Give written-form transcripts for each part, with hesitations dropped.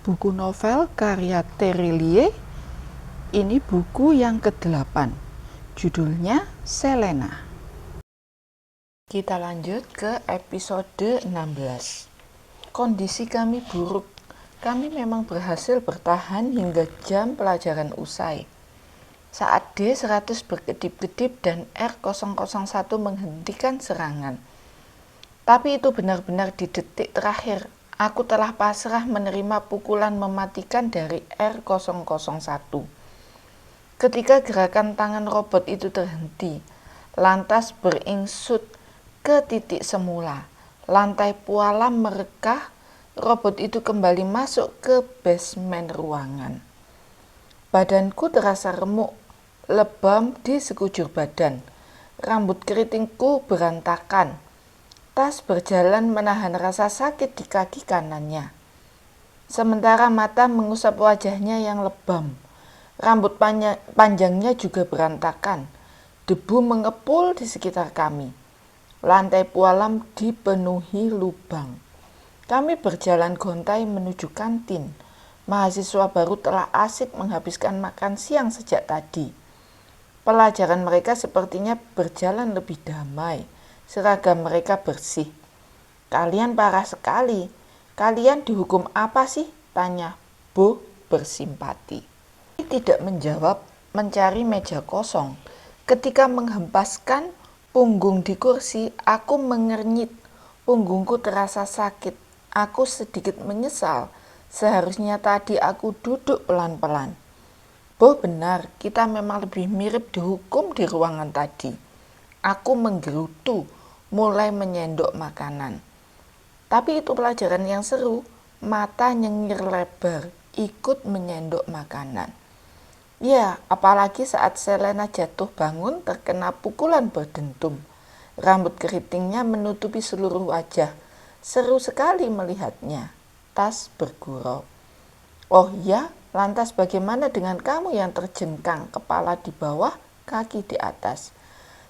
Buku novel karya Terelie, ini buku yang ke-8. Judulnya Selena. Kita lanjut ke episode 16. Kondisi kami buruk. Kami memang berhasil bertahan hingga jam pelajaran usai. Saat D100 berkedip-kedip dan R001 menghentikan serangan. Tapi itu benar-benar di detik terakhir. Aku telah pasrah menerima pukulan mematikan dari R001. Ketika gerakan tangan robot itu terhenti, lantas beringsut ke titik semula. Lantai pualam merekah, robot itu kembali masuk ke basement ruangan. Badanku terasa remuk, lebam di sekujur badan. Rambut keritingku berantakan. Tas berjalan menahan rasa sakit di kaki kanannya. Sementara mata mengusap wajahnya yang lebam. Rambut panjangnya juga berantakan. Debu mengepul di sekitar kami. Lantai pualam dipenuhi lubang. Kami berjalan gontai menuju kantin. Mahasiswa baru telah asik menghabiskan makan siang sejak tadi. Pelajaran mereka sepertinya berjalan lebih damai. Seragam mereka bersih. Kalian parah sekali. Kalian dihukum apa sih? Tanya Bo bersimpati. Tidak menjawab, mencari meja kosong. Ketika menghempaskan punggung di kursi, aku mengernyit. Punggungku terasa sakit. Aku sedikit menyesal. Seharusnya tadi aku duduk pelan-pelan. Bo benar, kita memang lebih mirip dihukum di ruangan tadi. Aku menggerutu, mulai menyendok makanan. Tapi itu pelajaran yang seru. Mata nyengir lebar, ikut menyendok makanan. Ya, apalagi saat Selena jatuh bangun terkena pukulan berdentum. Rambut keritingnya menutupi seluruh wajah. Seru sekali melihatnya. Tas bergurau. Oh ya, lantas bagaimana dengan kamu yang terjengkang, kepala di bawah, kaki di atas?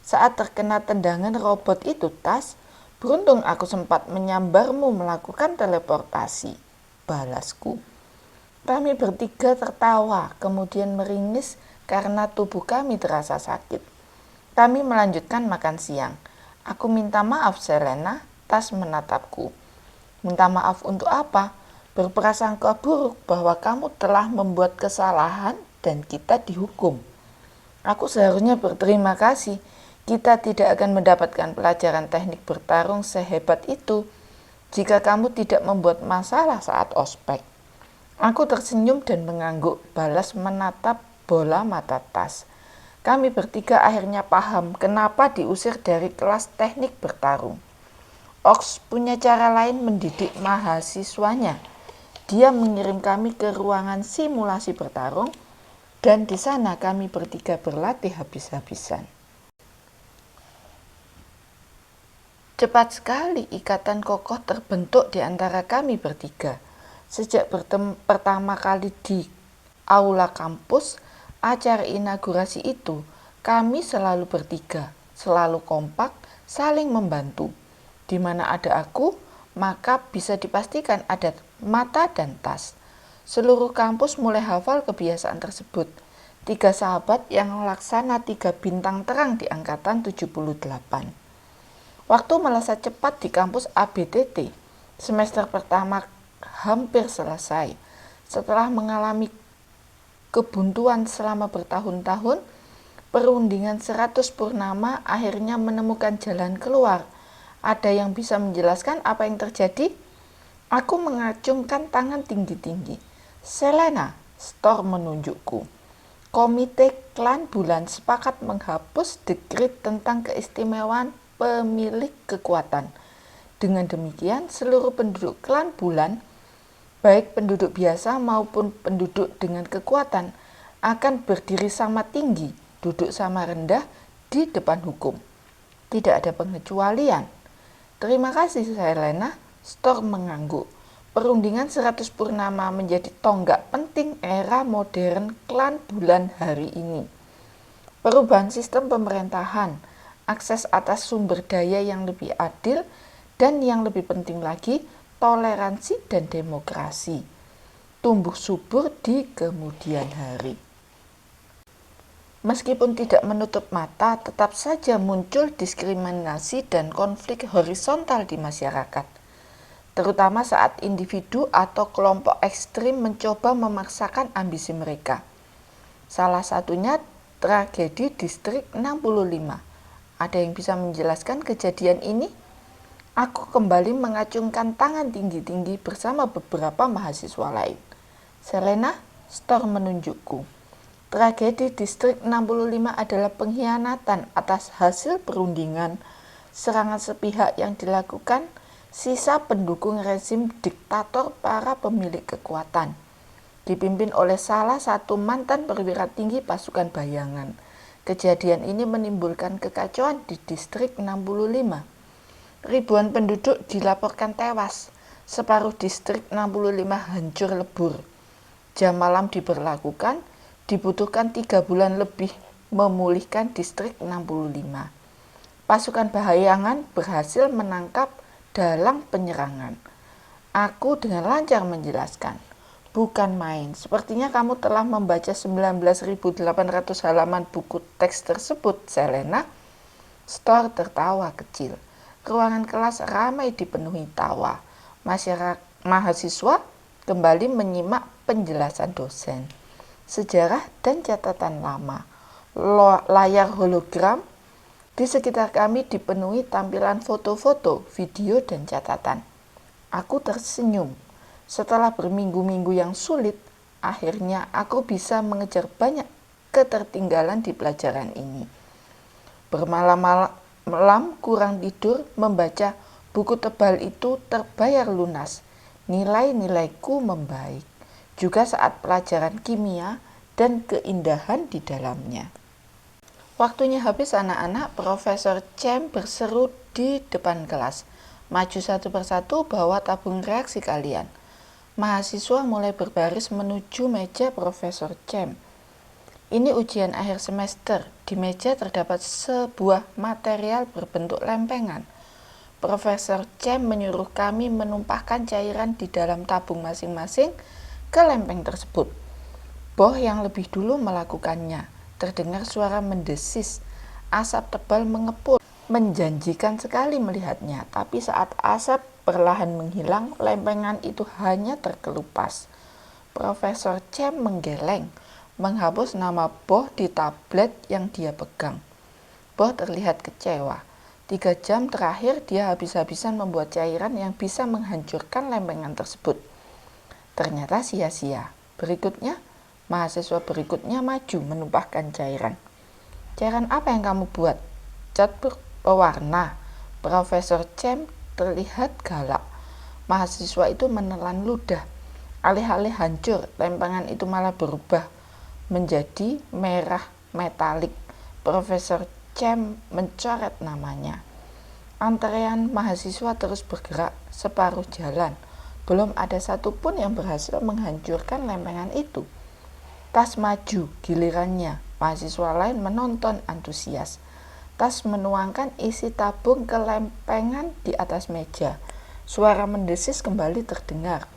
Saat terkena tendangan robot itu, Tas, beruntung aku sempat menyambarmu melakukan teleportasi. Balasku. Kami bertiga tertawa, kemudian meringis karena tubuh kami terasa sakit. Kami melanjutkan makan siang. Aku minta maaf, Selena. Tas menatapku. Minta maaf untuk apa? Berprasangka buruk bahwa kamu telah membuat kesalahan dan kita dihukum. Aku seharusnya berterima kasih. Kita tidak akan mendapatkan pelajaran teknik bertarung sehebat itu jika kamu tidak membuat masalah saat ospek. Aku tersenyum dan mengangguk, balas menatap bola mata Tas. Kami bertiga akhirnya paham kenapa diusir dari kelas teknik bertarung. Ox punya cara lain mendidik mahasiswanya. Dia mengirim kami ke ruangan simulasi bertarung, dan di sana kami bertiga berlatih habis-habisan. Cepat sekali ikatan kokoh terbentuk di antara kami bertiga. Sejak pertama kali di aula kampus, acara inaugurasi itu, kami selalu bertiga, selalu kompak, saling membantu. Di mana ada aku, maka bisa dipastikan ada Mata dan Tas. Seluruh kampus mulai hafal kebiasaan tersebut. 3 sahabat yang laksana 3 bintang terang di angkatan 78. Waktu melesat cepat di kampus ABTT. Semester pertama hampir selesai. Setelah mengalami kebuntuan selama bertahun-tahun, perundingan 100 purnama akhirnya menemukan jalan keluar. Ada yang bisa menjelaskan apa yang terjadi? Aku mengacungkan tangan tinggi-tinggi. Selena, Storm menunjukku. Komite Klan Bulan sepakat menghapus dekret tentang keistimewaan pemilik kekuatan. Dengan demikian, seluruh penduduk Klan Bulan, baik penduduk biasa maupun penduduk dengan kekuatan, akan berdiri sama tinggi, duduk sama rendah di depan hukum. Tidak ada pengecualian. Terima kasih, Selena. Storm mengangguk. Perundingan 100 purnama menjadi tonggak penting era modern Klan Bulan hari ini. Perubahan sistem pemerintahan, akses atas sumber daya yang lebih adil, dan yang lebih penting lagi, toleransi dan demokrasi. tumbuh subur di kemudian hari. Meskipun tidak menutup mata, tetap saja muncul diskriminasi dan konflik horizontal di masyarakat, terutama saat individu atau kelompok ekstrim mencoba memaksakan ambisi mereka. Salah satunya tragedi Distrik 65. Ada yang bisa menjelaskan kejadian ini? Aku kembali mengacungkan tangan tinggi-tinggi bersama beberapa mahasiswa lain. Selena, Storr menunjukku. Tragedi Distrik 65 adalah pengkhianatan atas hasil perundingan, serangan sepihak yang dilakukan sisa pendukung rezim diktator para pemilik kekuatan, dipimpin oleh salah satu mantan perwira tinggi pasukan bayangan. Kejadian ini menimbulkan kekacauan di Distrik 65. Ribuan penduduk dilaporkan tewas, separuh Distrik 65 hancur lebur. Jam malam diberlakukan, dibutuhkan 3 bulan lebih memulihkan Distrik 65. Pasukan bayangan berhasil menangkap dalang penyerangan. Aku dengan lancar menjelaskan. Bukan main, sepertinya kamu telah membaca 19.800 halaman buku teks tersebut, Selena. Storr tertawa kecil. Ruangan kelas ramai dipenuhi tawa. Mahasiswa kembali menyimak penjelasan dosen. Sejarah dan catatan lama. Layar hologram di sekitar kami dipenuhi tampilan foto-foto, video, dan catatan. Aku tersenyum. Setelah berminggu-minggu yang sulit, akhirnya aku bisa mengejar banyak ketertinggalan di pelajaran ini. Bermalam-malam kurang tidur membaca buku tebal itu terbayar lunas. Nilai-nilaiku membaik. Juga saat pelajaran kimia dan keindahan di dalamnya. Waktunya habis anak-anak, Profesor Cem berseru di depan kelas. Maju satu persatu bawa tabung reaksi kalian. Mahasiswa mulai berbaris menuju meja Profesor Cem. Ini ujian akhir semester. Di meja terdapat sebuah material berbentuk lempengan. Profesor Cem menyuruh kami menumpahkan cairan di dalam tabung masing-masing ke lempeng tersebut. Boh yang lebih dulu melakukannya. Terdengar suara mendesis. Asap tebal mengepul. Menjanjikan sekali melihatnya, tapi saat asap perlahan menghilang, lempengan itu hanya terkelupas. Profesor Cem menggeleng, menghapus nama Boh di tablet yang dia pegang. Boh terlihat kecewa. 3 jam terakhir dia habis-habisan membuat cairan yang bisa menghancurkan lempengan tersebut. Ternyata sia-sia. Berikutnya, mahasiswa berikutnya maju menumpahkan cairan. Cairan apa yang kamu buat? Cat pewarna. Profesor Cem terlihat galak. Mahasiswa itu menelan ludah. Alih-alih hancur, lempengan itu malah berubah menjadi merah metalik. Profesor Cem mencoret namanya. Antrean mahasiswa terus bergerak separuh jalan. Belum ada satupun yang berhasil menghancurkan lempengan itu. Tas maju, gilirannya. Mahasiswa lain menonton antusias. Tas menuangkan isi tabung ke lempengan di atas meja. Suara mendesis kembali terdengar.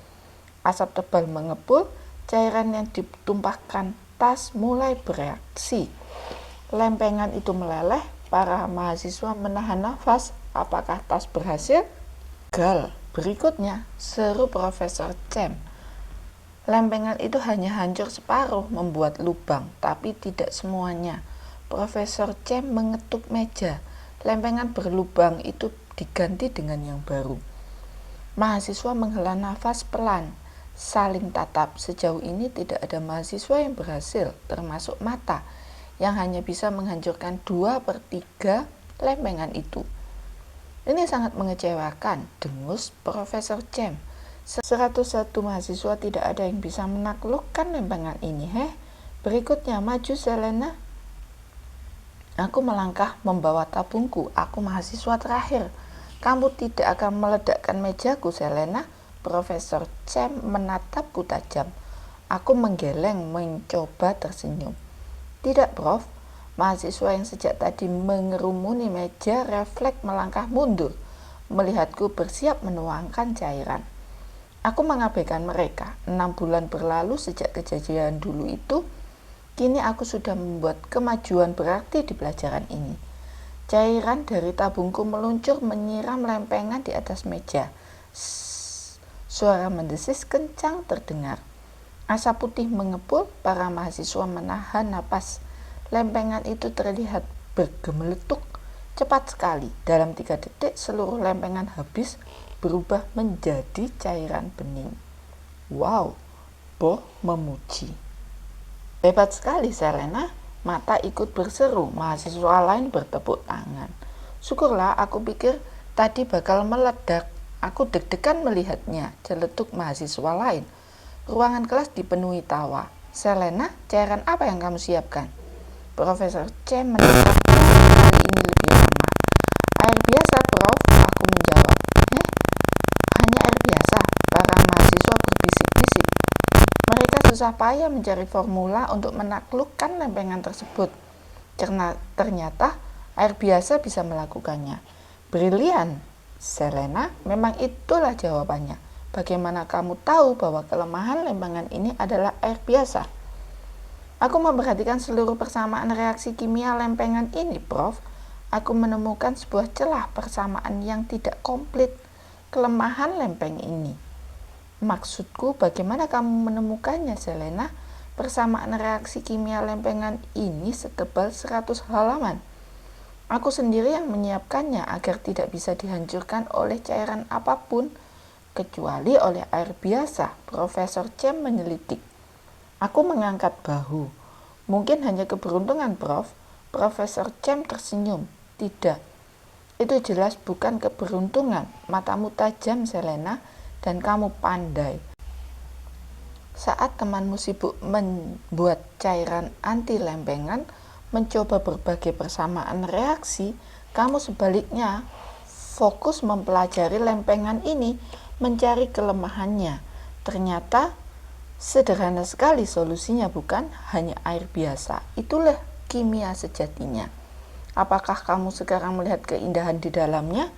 Asap tebal mengepul, cairan yang ditumpahkan tas mulai bereaksi. Lempengan itu meleleh, para mahasiswa menahan nafas. Apakah tas berhasil? Gagal. Berikutnya, seru Profesor Cem. Lempengan itu hanya hancur separuh, membuat lubang, tapi tidak semuanya. Profesor Cem mengetuk meja. Lempengan berlubang itu diganti dengan yang baru. Mahasiswa menghela nafas pelan, saling tatap. Sejauh ini tidak ada mahasiswa yang berhasil, termasuk mata, yang hanya bisa menghancurkan 2/3 lempengan itu. Ini sangat mengecewakan, dengus Profesor Cem. 101 mahasiswa tidak ada yang bisa menaklukkan lempengan ini. Berikutnya, maju Selena. Aku melangkah membawa tabungku. Aku mahasiswa terakhir. Kamu tidak akan meledakkan mejaku, Selena. Profesor Cem menatapku tajam. Aku menggeleng mencoba tersenyum. Tidak, Prof. Mahasiswa yang sejak tadi mengerumuni meja refleks melangkah mundur, melihatku bersiap menuangkan cairan. Aku mengabaikan mereka. 6 bulan berlalu sejak kejadian dulu itu. Kini aku sudah membuat kemajuan berarti di pelajaran ini. Cairan dari tabungku meluncur menyiram lempengan di atas meja. Suara mendesis kencang terdengar. Asap putih mengepul, para mahasiswa menahan napas. Lempengan itu terlihat bergemeletuk cepat sekali. Dalam 3 detik seluruh lempengan habis berubah menjadi cairan bening. Wow, Bo memuji. Hebat sekali, Selena. Mata ikut berseru, mahasiswa lain bertepuk tangan. Syukurlah, aku pikir tadi bakal meledak. Aku deg-degan melihatnya, celetuk mahasiswa lain. Ruangan kelas dipenuhi tawa. Selena, cairan apa yang kamu siapkan? Profesor C menatapku kali ini lebih ramah. Air biasa, Prof, aku menjawab. Hanya air biasa, para mahasiswa berbisik-bisik. Mereka susah payah mencari formula untuk menaklukkan lempengan tersebut. Karena ternyata air biasa bisa melakukannya. Brilian, Selena, memang itulah jawabannya. Bagaimana kamu tahu bahwa kelemahan lempengan ini adalah air biasa? Aku memperhatikan seluruh persamaan reaksi kimia lempengan ini, Prof. Aku menemukan sebuah celah persamaan yang tidak komplit kelemahan lempeng ini. Maksudku, bagaimana kamu menemukannya, Selena? Persamaan reaksi kimia lempengan ini setebal 100 halaman. Aku sendiri yang menyiapkannya agar tidak bisa dihancurkan oleh cairan apapun, kecuali oleh air biasa, Profesor Cem menyelidik. Aku mengangkat bahu. Mungkin hanya keberuntungan, Prof. Profesor Cem tersenyum. Tidak. Itu jelas bukan keberuntungan. Matamu tajam, Selena, dan kamu pandai. Saat temanmu sibuk membuat cairan anti lempengan, mencoba berbagai persamaan reaksi, kamu sebaliknya fokus mempelajari lempengan ini, mencari kelemahannya. Ternyata sederhana sekali solusinya, bukan? Hanya air biasa. Itulah kimia sejatinya. Apakah kamu sekarang melihat keindahan di dalamnya?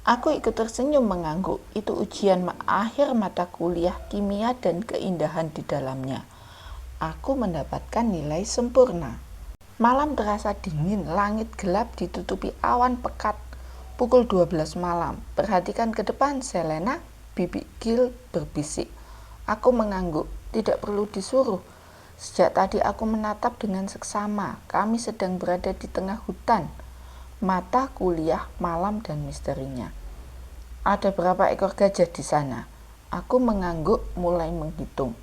Aku ikut tersenyum mengangguk. Itu ujian akhir mata kuliah kimia dan keindahan di dalamnya. Aku mendapatkan nilai sempurna. Malam terasa dingin, langit gelap ditutupi awan pekat. Pukul 12 malam. Perhatikan ke depan, Selena, Bibi Gil berbisik. Aku mengangguk. Tidak perlu disuruh. Sejak tadi aku menatap dengan seksama. Kami sedang berada di tengah hutan. Mata kuliah malam dan misterinya. Ada berapa ekor gajah di sana? Aku mengangguk mulai menghitung.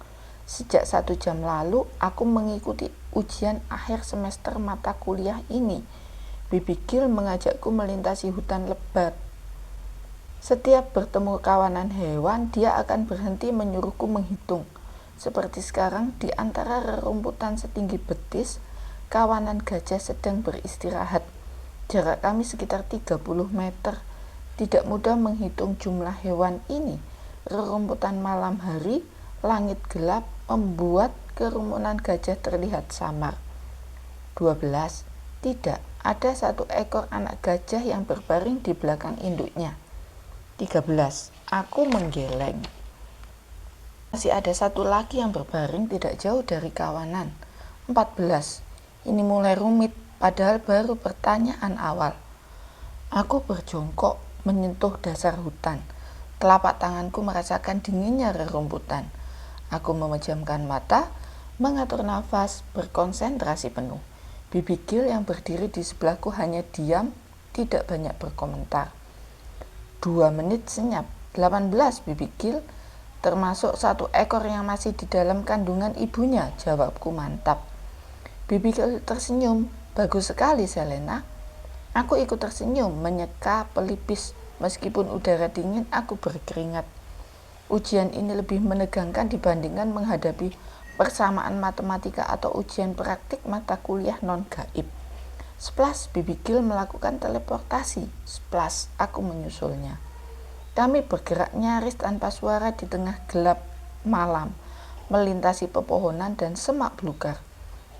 Sejak 1 jam lalu, aku mengikuti ujian akhir semester mata kuliah ini. Bibi Gil mengajakku melintasi hutan lebat. Setiap bertemu kawanan hewan, dia akan berhenti menyuruhku menghitung. Seperti sekarang, di antara rerumputan setinggi betis, kawanan gajah sedang beristirahat. Jarak kami sekitar 30 meter. Tidak mudah menghitung jumlah hewan ini. Rerumputan malam hari, langit gelap membuat kerumunan gajah terlihat samar. 12. Tidak, ada 1 ekor anak gajah yang berbaring di belakang induknya. 13. Aku menggeleng. Masih ada 1 lagi yang berbaring tidak jauh dari kawanan. 14. Ini mulai rumit. Padahal baru pertanyaan awal. Aku berjongkok menyentuh dasar hutan. Telapak tanganku merasakan dinginnya rerumputan. Aku memejamkan mata, mengatur nafas, berkonsentrasi penuh. Bibi Gil yang berdiri di sebelahku hanya diam, tidak banyak berkomentar. 2 menit senyap. 18, Bibi Gil, termasuk 1 ekor yang masih di dalam kandungan ibunya, jawabku mantap. Bibi Gil tersenyum. Bagus sekali, Selena. Aku ikut tersenyum, menyeka pelipis. Meskipun udara dingin, aku berkeringat. Ujian ini lebih menegangkan dibandingkan menghadapi persamaan matematika atau ujian praktik mata kuliah non-gaib. Splash, Bibi Gil melakukan teleportasi. Splash, aku menyusulnya. Kami bergerak nyaris tanpa suara di tengah gelap malam, melintasi pepohonan dan semak belukar.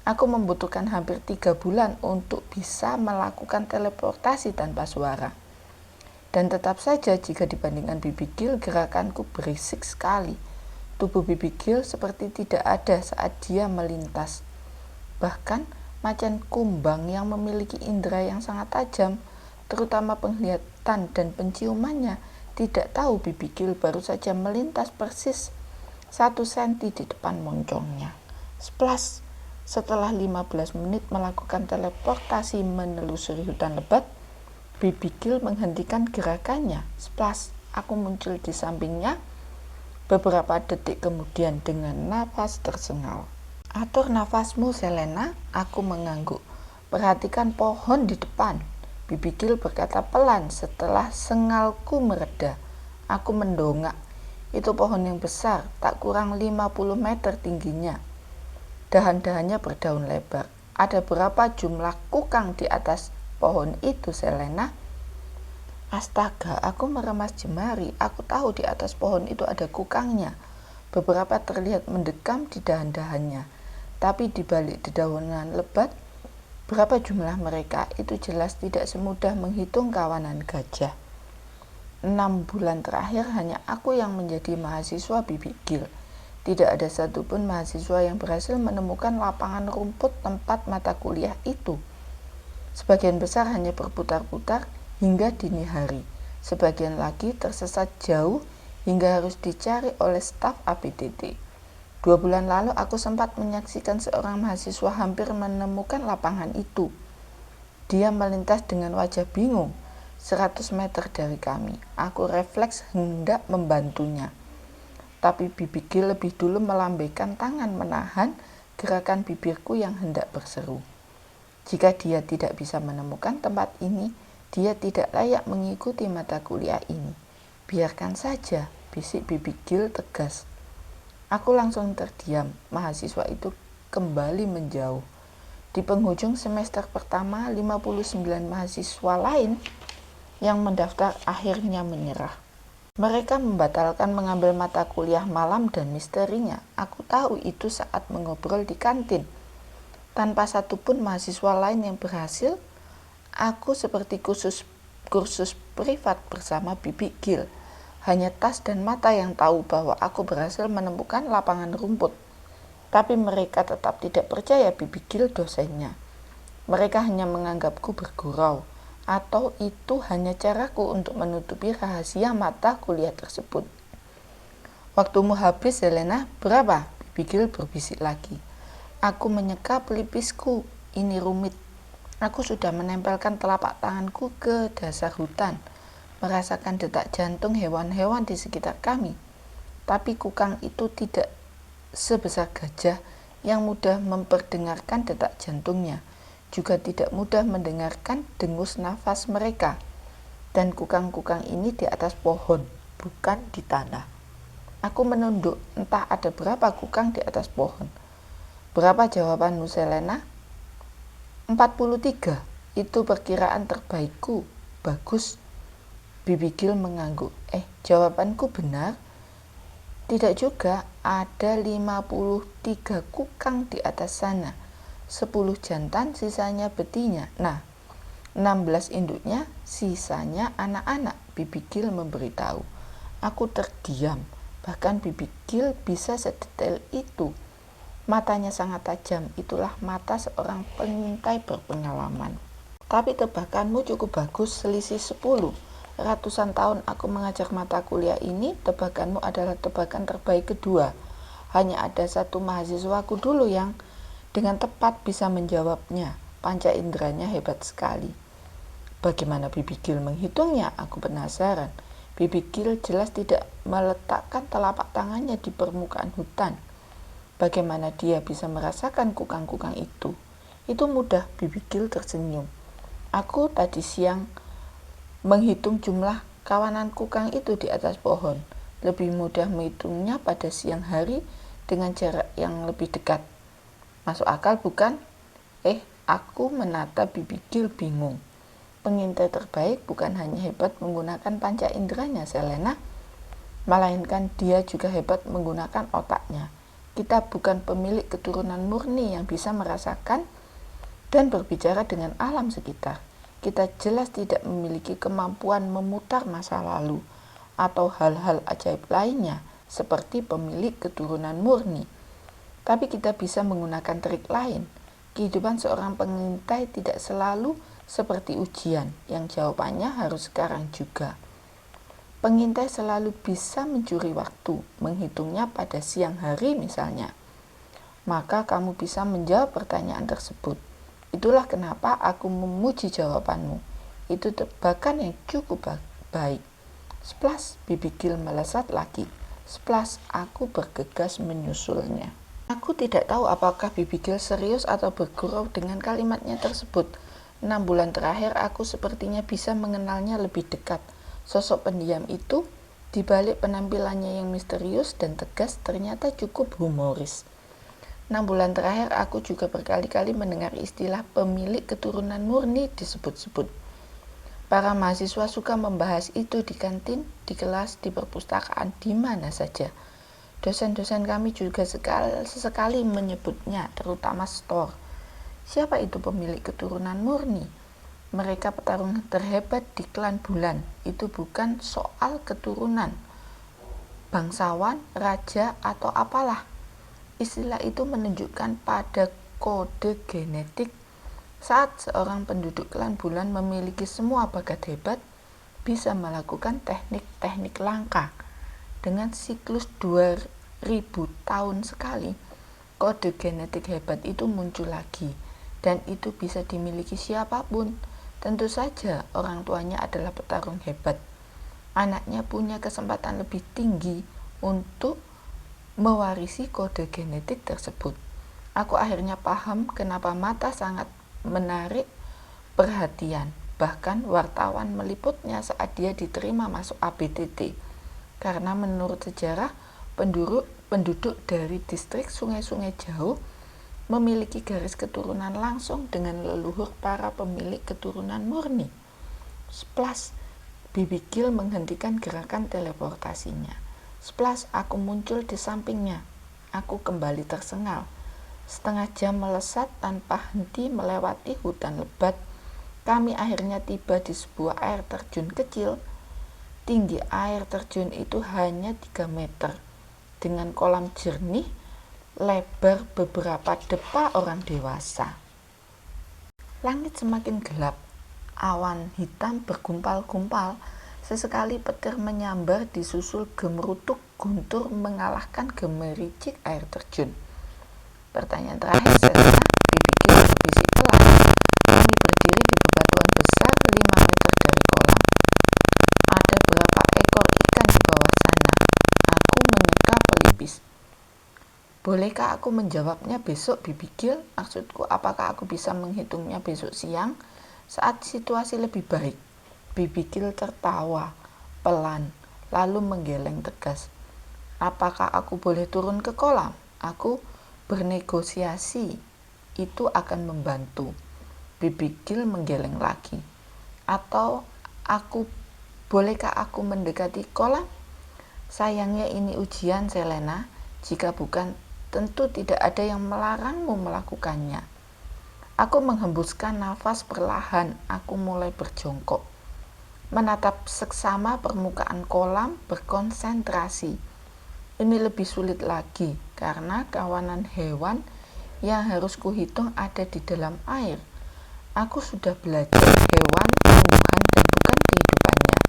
Aku membutuhkan hampir 3 bulan untuk bisa melakukan teleportasi tanpa suara. Dan tetap saja jika dibandingkan Bibi Gil, gerakanku berisik sekali. Tubuh Bibi Gil seperti tidak ada saat dia melintas. Bahkan macan kumbang yang memiliki indera yang sangat tajam, terutama penglihatan dan penciumannya, tidak tahu Bibi Gil baru saja melintas persis 1 senti di depan moncongnya. Splash! Setelah 15 menit melakukan teleportasi menelusuri hutan lebat, Bibi Gil menghentikan gerakannya. Splash! Aku muncul di sampingnya beberapa detik kemudian dengan nafas tersengal. Atur nafasmu, Selena, aku mengangguk. Perhatikan pohon di depan, Bibi Gil berkata pelan setelah sengalku mereda. Aku mendongak. Itu pohon yang besar, tak kurang 50 meter tingginya. Dahan-dahannya berdaun lebar. Ada berapa jumlah kukang di atas pohon itu, Selena? Astaga, aku meremas jemari. Aku tahu di atas pohon itu ada kukangnya. Beberapa terlihat mendekam di dahan-dahannya. Tapi di balik dedaunan lebat, berapa jumlah mereka itu jelas tidak semudah menghitung kawanan gajah. 6 bulan terakhir hanya aku yang menjadi mahasiswa Bibi Gil. Tidak ada satupun mahasiswa yang berhasil menemukan lapangan rumput tempat mata kuliah itu. Sebagian besar hanya berputar-putar hingga dini hari. Sebagian lagi tersesat jauh hingga harus dicari oleh staf APTT. 2 bulan lalu aku sempat menyaksikan seorang mahasiswa hampir menemukan lapangan itu. Dia melintas dengan wajah bingung 100 meter dari kami. Aku refleks hendak membantunya. Tapi Bibi Gil lebih dulu melambaikan tangan menahan gerakan bibirku yang hendak berseru. Jika dia tidak bisa menemukan tempat ini, dia tidak layak mengikuti mata kuliah ini. Biarkan saja, bisik Bibi Gil tegas. Aku langsung terdiam. Mahasiswa itu kembali menjauh. Di penghujung semester pertama, 59 mahasiswa lain yang mendaftar akhirnya menyerah. Mereka membatalkan mengambil mata kuliah malam dan misterinya. Aku tahu itu saat mengobrol di kantin. Tanpa satupun mahasiswa lain yang berhasil, aku seperti kursus privat bersama Bibi Gil. Hanya tas dan mata yang tahu bahwa aku berhasil menemukan lapangan rumput. Tapi mereka tetap tidak percaya Bibi Gil dosennya. Mereka hanya menganggapku bergurau. Atau itu hanya caraku untuk menutupi rahasia mata kuliah tersebut. Waktumu habis, Selena. Berapa? Bibi Gil berbisik lagi. Aku menyeka pelipisku. Ini rumit. Aku sudah menempelkan telapak tanganku ke dasar hutan, merasakan detak jantung hewan-hewan di sekitar kami. Tapi kukang itu tidak sebesar gajah yang mudah memperdengarkan detak jantungnya. Juga tidak mudah mendengarkan dengus nafas mereka. Dan kukang-kukang ini di atas pohon, bukan di tanah. Aku menunduk, entah ada berapa kukang di atas pohon. Berapa jawabanmu, Selena? 43. Itu perkiraan terbaikku. Bagus. Bibi Gil mengangguk. Jawabanku benar? Tidak juga, ada 53 kukang di atas sana. 10 jantan, sisanya betina. Nah, 16 induknya, sisanya anak-anak, Bibi Gil memberitahu. Aku terdiam. Bahkan Bibi Gil bisa sedetail itu. Matanya sangat tajam. Itulah mata seorang pengintai berpengalaman. Tapi tebakanmu cukup bagus, selisih 10. Ratusan tahun aku mengajar mata kuliah ini, tebakanmu adalah tebakan terbaik kedua. Hanya ada satu mahasiswaku dulu yang dengan tepat bisa menjawabnya. Panca inderanya hebat sekali. Bagaimana Bibi Gil menghitungnya? Aku penasaran. Bibi Gil jelas tidak meletakkan telapak tangannya di permukaan hutan. Bagaimana dia bisa merasakan kukang-kukang itu? Itu mudah, Bibi Gil tersenyum. Aku tadi siang menghitung jumlah kawanan kukang itu di atas pohon. Lebih mudah menghitungnya pada siang hari dengan jarak yang lebih dekat. Masuk akal bukan? Aku menata Bibi Gil bingung. Pengintai terbaik bukan hanya hebat menggunakan panca inderanya, Selena, melainkan dia juga hebat menggunakan otaknya. Kita bukan pemilik keturunan murni yang bisa merasakan dan berbicara dengan alam sekitar. kita jelas tidak memiliki kemampuan memutar masa lalu atau hal-hal ajaib lainnya seperti pemilik keturunan murni. Tapi kita bisa menggunakan trik lain. Kehidupan seorang pengintai tidak selalu seperti ujian yang jawabannya harus sekarang juga. Pengintai selalu bisa mencuri waktu, menghitungnya pada siang hari misalnya. Maka kamu bisa menjawab pertanyaan tersebut. Itulah kenapa aku memuji jawabanmu. Itu tebakan yang cukup baik. Splash, Bibi Gil melesat lagi. Splash, aku bergegas menyusulnya. Aku tidak tahu apakah Bibi Gil serius atau bergurau dengan kalimatnya tersebut. 6 bulan terakhir aku sepertinya bisa mengenalnya lebih dekat. Sosok pendiam itu, di balik penampilannya yang misterius dan tegas, ternyata cukup humoris. 6 bulan terakhir aku juga berkali-kali mendengar istilah pemilik keturunan murni disebut-sebut. Para mahasiswa suka membahas itu di kantin, di kelas, di perpustakaan, di mana saja. Dosen-dosen kami juga sesekali menyebutnya, terutama Storr. Siapa itu pemilik keturunan murni? Mereka petarung terhebat di klan bulan. Itu bukan soal keturunan, bangsawan, raja, atau apalah. Istilah itu menunjukkan pada kode genetik. Saat seorang penduduk klan bulan memiliki semua bakat hebat, bisa melakukan teknik-teknik langka dengan siklus 2000 tahun sekali, kode genetik hebat itu muncul lagi, dan itu bisa dimiliki siapapun. Tentu saja orang tuanya adalah petarung hebat. Anaknya punya kesempatan lebih tinggi untuk mewarisi kode genetik tersebut. Aku akhirnya paham kenapa mata sangat menarik perhatian. Bahkan wartawan meliputnya saat dia diterima masuk ABTT. Karena menurut sejarah, penduduk dari distrik sungai-sungai jauh memiliki garis keturunan langsung dengan leluhur para pemilik keturunan murni. Splash, Bibi Gil menghentikan gerakan teleportasinya. Splash, aku muncul di sampingnya. Aku kembali tersengal. Setengah jam melesat tanpa henti melewati hutan lebat, kami akhirnya tiba di sebuah air terjun kecil. Tinggi air terjun itu hanya 3 meter, dengan kolam jernih lebar beberapa depa orang dewasa. Langit semakin gelap, awan hitam bergumpal-gumpal. Sesekali petir menyambar disusul gemerutuk guntur mengalahkan gemericik air terjun. Pertanyaan terakhir, Selena, Bibi Gil berbisik pelan. Kami berdiri di bebatuan besar 5 meter dari kolam. Ada berapa ekor ikan di bawah sana? Aku menyeka pelipis. Bolehkah aku menjawabnya besok, Bibi Gil? Maksudku, apakah aku bisa menghitungnya besok siang saat situasi lebih baik? Bibi Gil tertawa pelan, lalu menggeleng tegas. Apakah aku boleh turun ke kolam? Aku bernegosiasi. Itu akan membantu. Bibi Gil menggeleng lagi. Atau bolehkah aku mendekati kolam? Sayangnya ini ujian, Selena. Jika bukan, tentu tidak ada yang melarangmu melakukannya. Aku menghembuskan nafas perlahan. Aku mulai berjongkok, menatap seksama permukaan kolam, berkonsentrasi. Ini lebih sulit lagi karena kawanan hewan yang harus kuhitung ada di dalam air. Aku sudah belajar hewan, tumbuhan, dan bukan kehidupannya.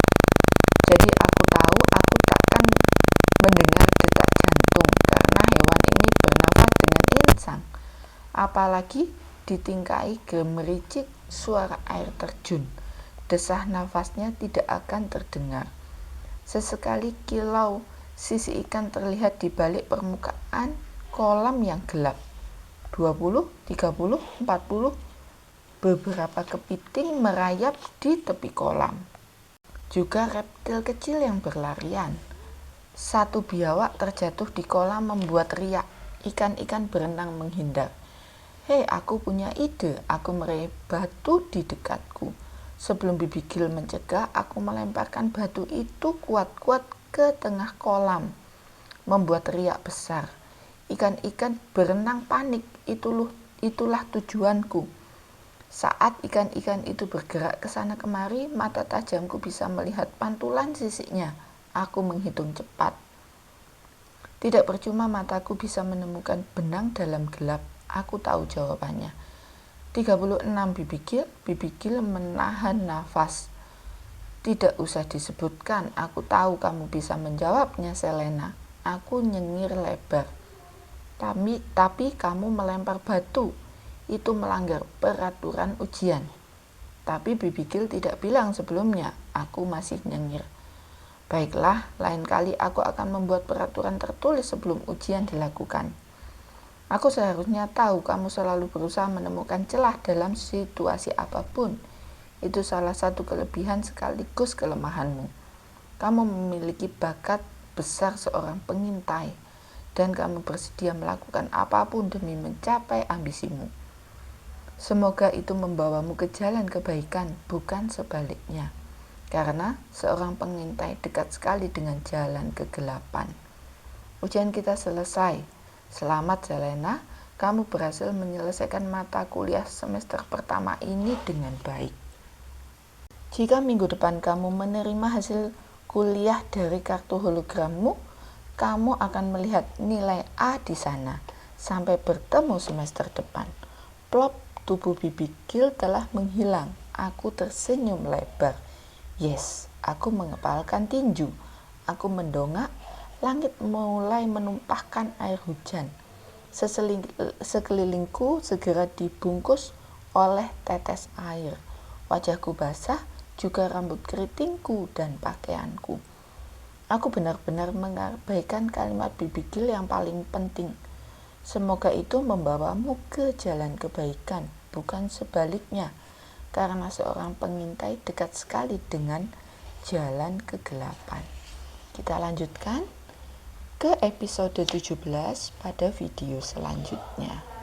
Jadi aku tahu aku takkan mendengar detak jantung karena hewan ini bernafas dengan insang. Apalagi ditingkai gemericik suara air terjun. Desah nafasnya tidak akan terdengar. Sesekali kilau sisi ikan terlihat di balik permukaan kolam yang gelap. 20, 30, 40. Beberapa kepiting merayap di tepi kolam. Juga reptil kecil yang berlarian. Satu biawak terjatuh di kolam membuat riak. Ikan-ikan berenang menghindar. Hei, aku punya ide. Aku meraih batu di dekatku. Sebelum Bibi Gil mencegah, aku melemparkan batu itu kuat-kuat ke tengah kolam, membuat riak besar. Ikan-ikan berenang panik. Itulah tujuanku. Saat ikan-ikan itu bergerak ke sana kemari, mata tajamku bisa melihat pantulan sisiknya. Aku menghitung cepat. Tidak percuma mataku bisa menemukan benang dalam gelap. Aku tahu jawabannya. 36 Bibikil menahan nafas. Tidak usah disebutkan, aku tahu kamu bisa menjawabnya, Selena. Aku nyengir lebar. Tapi kamu melempar batu. Itu melanggar peraturan ujian. Tapi Bibikil tidak bilang sebelumnya. Aku masih nyengir. Baiklah, lain kali aku akan membuat peraturan tertulis sebelum ujian dilakukan. Aku seharusnya tahu kamu selalu berusaha menemukan celah dalam situasi apapun. Itu salah satu kelebihan sekaligus kelemahanmu. Kamu memiliki bakat besar seorang pengintai, dan kamu bersedia melakukan apapun demi mencapai ambisimu. Semoga itu membawamu ke jalan kebaikan, bukan sebaliknya. Karena seorang pengintai dekat sekali dengan jalan kegelapan. Ujian kita selesai. Selamat, Selena. Kamu berhasil menyelesaikan mata kuliah semester pertama ini dengan baik. Jika minggu depan kamu menerima hasil kuliah dari kartu hologrammu, kamu akan melihat nilai A di sana. Sampai bertemu semester depan. Plop, tubuh Bibikil telah menghilang. Aku tersenyum lebar. Yes, aku mengepalkan tinju. Aku mendongak, langit mulai menumpahkan air hujan. Sekelilingku segera dibungkus oleh tetes air. Wajahku basah, juga rambut keritingku dan pakaianku. Aku benar-benar mengabaikan kalimat Bibikil yang paling penting. Semoga itu membawamu ke jalan kebaikan, bukan sebaliknya, karena seorang pengintai dekat sekali dengan jalan kegelapan. Kita lanjutkan ke episode 17 pada video selanjutnya.